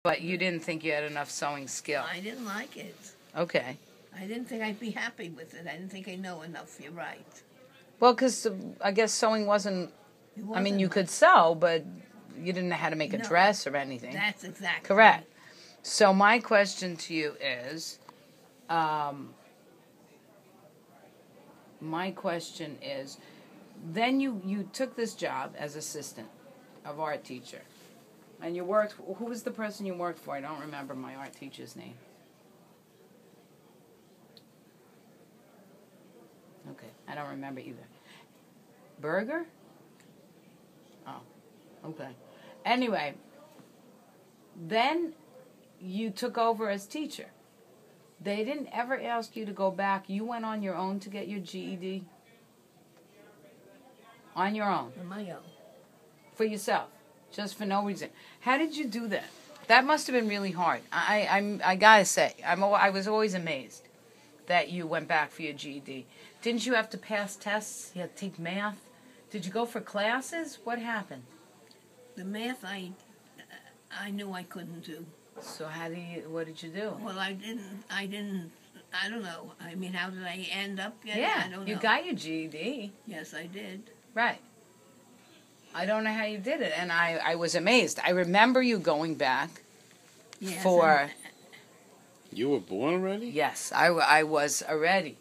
But you didn't think you had enough sewing skill. I didn't like it. Okay. I didn't think I'd be happy with it. I didn't think I know enough. You're right. Well, because I guess sewing wasn't... I mean, you could sew, but you didn't know how to make a dress or anything. That's exactly correct. Right. So my question to you is, then you took this job as assistant of art teacher, and you worked. Who was the person you worked for? I don't remember my art teacher's name. Okay, I don't remember either. Berger? Oh, okay. Anyway, then you took over as teacher. They didn't ever ask you to go back. You went on your own to get your GED? On your own? On my own. For yourself? Just for no reason. How did you do that? That must have been really hard. I gotta say, I was always amazed that you went back for your GED. Didn't you have to pass tests? You had to take math? Did you go for classes? What happened? The math I knew I couldn't do. So what did you do? Well, I don't know. I mean, how did I end up getting it? I don't know. You got your GED. Yes, I did. Right. I don't know how you did it, and I was amazed. I remember you going back for... You were born already? Yes, I was already.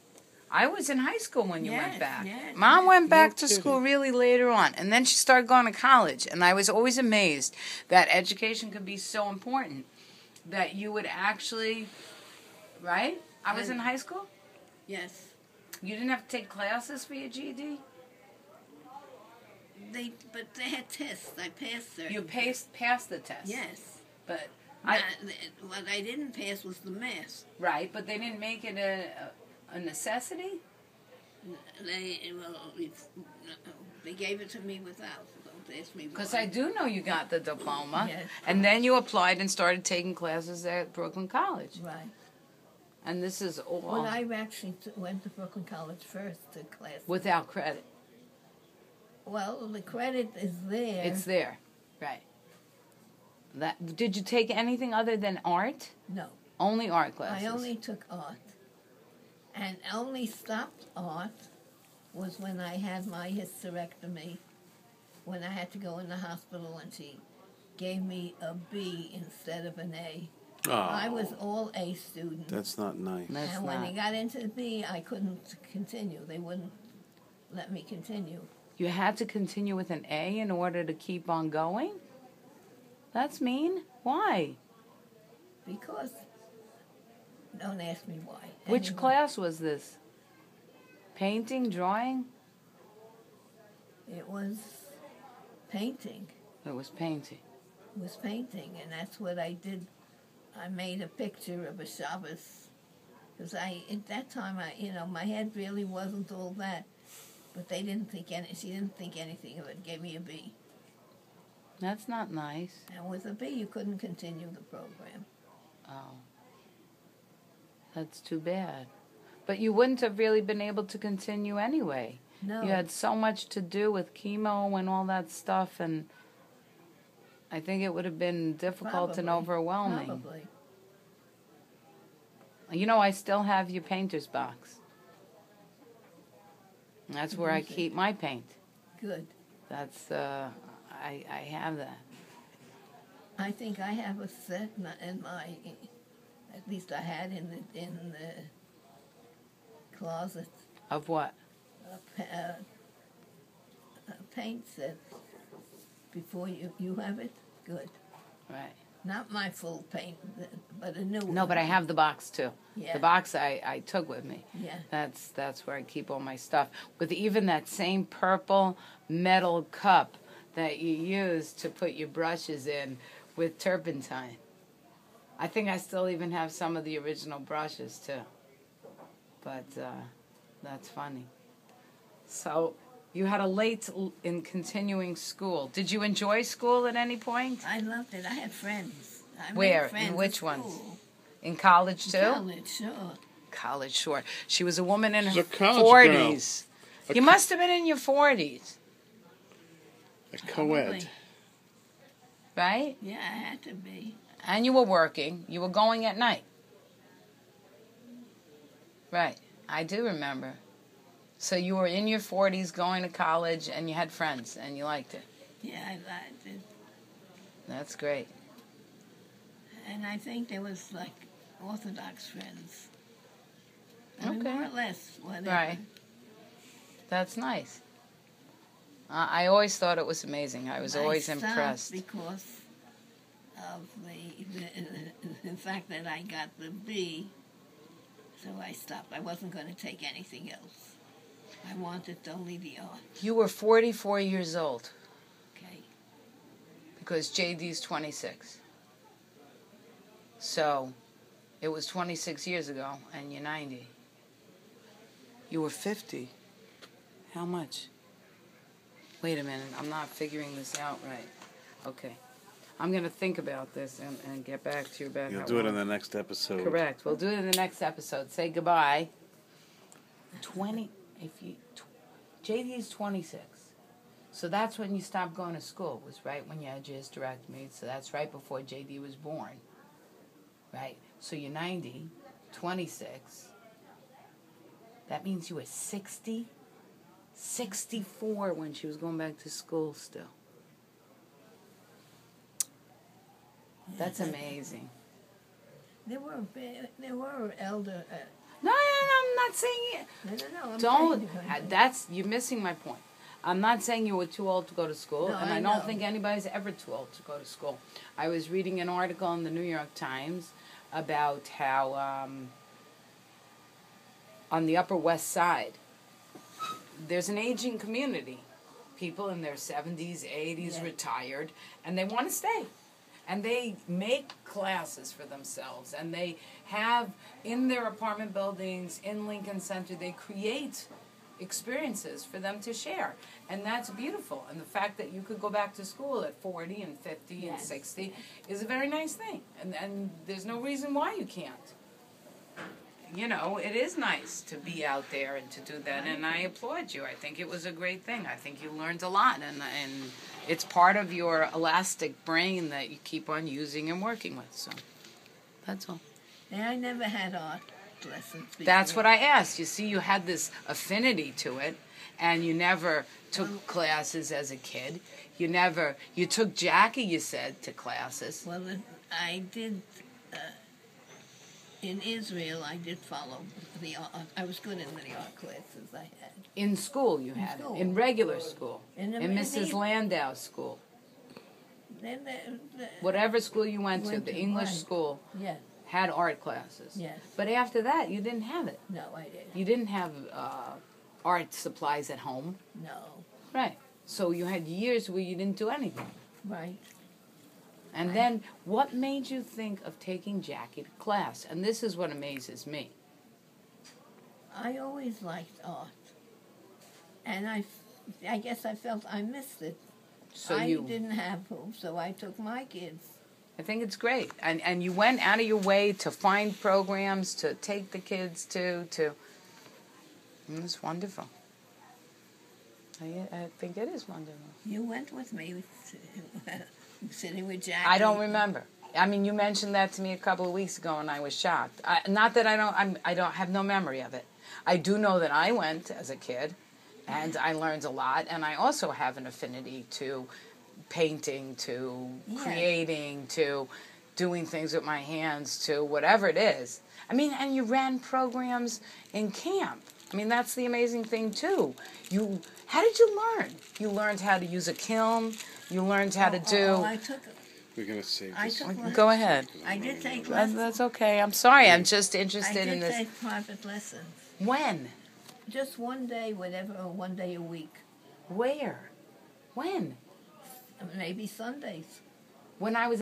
I was in high school when you went back. Yes. Mom went back to school really later on, and then she started going to college, and I was always amazed that education could be so important that you would actually, right? I was in high school? Yes. You didn't have to take classes for your GED? But they had tests. I passed them. You passed the test? Yes. But what I didn't pass was the math. Right, but they didn't make it a necessity? They gave it to me without. Don't ask me why. Because I do know you got the diploma. Yes. And then you applied and started taking classes at Brooklyn College. Right. And this is all... Well, I actually went to Brooklyn College first to class. Without credit. Well, the credit is there. It's there, right. Did you take anything other than art? No. Only art classes? I only took art. And only stopped art was when I had my hysterectomy, when I had to go in the hospital and she gave me a B instead of an A. Oh, I was all A student. That's not nice. And when it got into B, I couldn't continue. They wouldn't let me continue. You had to continue with an A in order to keep on going? That's mean. Why? Because, don't ask me why. Which Anyway, class was this? Painting, drawing? It was painting. It was painting. It was painting, and that's what I did. I made a picture of a Shabbos. Because at that time, my head really wasn't all that. But she didn't think anything of it. Gave me a B. That's not nice. And with a B, you couldn't continue the program. Oh. That's too bad. But you wouldn't have really been able to continue anyway. No. You had so much to do with chemo and all that stuff, and I think it would have been difficult and overwhelming. Probably. You know, I still have your painter's box. That's where I keep my paint. Good. That's, I have that. I think I have a set in my, at least I had in the closet. Of what? A paint set. Before you have it? Good. Right. Not my full paint, but a new one. No, but I have the box too. Yeah. The box I took with me. Yeah. That's where I keep all my stuff. With even that same purple metal cup that you use to put your brushes in with turpentine. I think I still even have some of the original brushes too. But that's funny. So you had a late in continuing school. Did you enjoy school at any point? I loved it. I had friends. Where? In which ones? In college too? College, sure. College, sure. She was a woman in her She's a college 40s. You must have been in your 40s. A co-ed. Right? Yeah, I had to be. And you were working. You were going at night. Right. I do remember. So you were in your 40s going to college and you had friends and you liked it. Yeah, I liked it. That's great. And I think there was like Orthodox friends. I mean, Okay. more or less, whatever. Right. That's nice. I always thought it was amazing. I was always stopped impressed. because of the fact that I got the B, so I stopped. I wasn't going to take anything else. I wanted only the art. You were 44 years old Okay. because JD's 26. So it was 26 years ago and you're 90. You were 50. How much? Wait a minute, I'm not figuring this out right. Okay. I'm going to think about this and get back to you about You'll how do it in long. the next episode. Correct. We'll do it in the next episode. Say goodbye. JD's 26. So that's when you stopped going to school, was right when you had your hysterectomy. So that's right before JD was born. Right? So you're 90, 26. That means you were 60, 64 when she was going back to school still. That's amazing. There were elder. No, I'm not saying it. No. I'm Don't. saying- You're missing my point. I'm not saying you were too old to go to school, No, and I I know. don't think anybody's ever too old to go to school. I was reading an article in the New York Times about how on the Upper West Side, there's an aging community. People in their 70s, 80s, Yeah. retired, and they want to stay. And they make classes for themselves, and they have in their apartment buildings, in Lincoln Center, they create experiences for them to share. And that's beautiful. And the fact that you could go back to school at 40 and 50 and Yes. 60 is a very nice thing. And there's no reason why you can't. You know, it is nice to be out there and to do that, and I applaud you. I think it was a great thing. I think you learned a lot, and it's part of your elastic brain that you keep on using and working with. So that's all. And I never had art lessons. That's before. what I asked. You see, you had this affinity to it, and you never took classes as a kid. You took Jackie, you said, to classes. Well, I did. In Israel, I did follow the art. I was good in the art classes I had. In school, you had school. it. In regular school. In Mrs. Landau's school. Then Whatever school you went to, Went the to, English right. school yes, had art classes. yes. But after that, you didn't have it. No, I didn't. You didn't have art supplies at home. No, Right. So you had years where you didn't do anything. right. And Right. then what made you think of taking Jackie to class? And this is what amazes me. I always liked art, and I guess I felt I missed it. So I you, didn't have who, so I took my kids. I think it's great. And you went out of your way to find programs to take the kids to. And it's wonderful. I think it is wonderful. You went with me, sitting with Jackie. I don't remember. I mean, you mentioned that to me a couple of weeks ago, and I was shocked. Not that I don't have no memory of it. I do know that I went as a kid, and I learned a lot. And I also have an affinity to painting, to creating, to doing things with my hands, to whatever it is. I mean, and you ran programs in camp. I mean, that's the amazing thing too. How did you learn? You learned how to use a kiln. You learned how to do. I took. We're going to save I this. took. Go ahead. I did take That's, lessons. that's okay. I'm sorry. I'm just I interested in did this. take private lessons. When? Just one day, whatever, or one day a week. Where? When? Maybe Sundays. When I was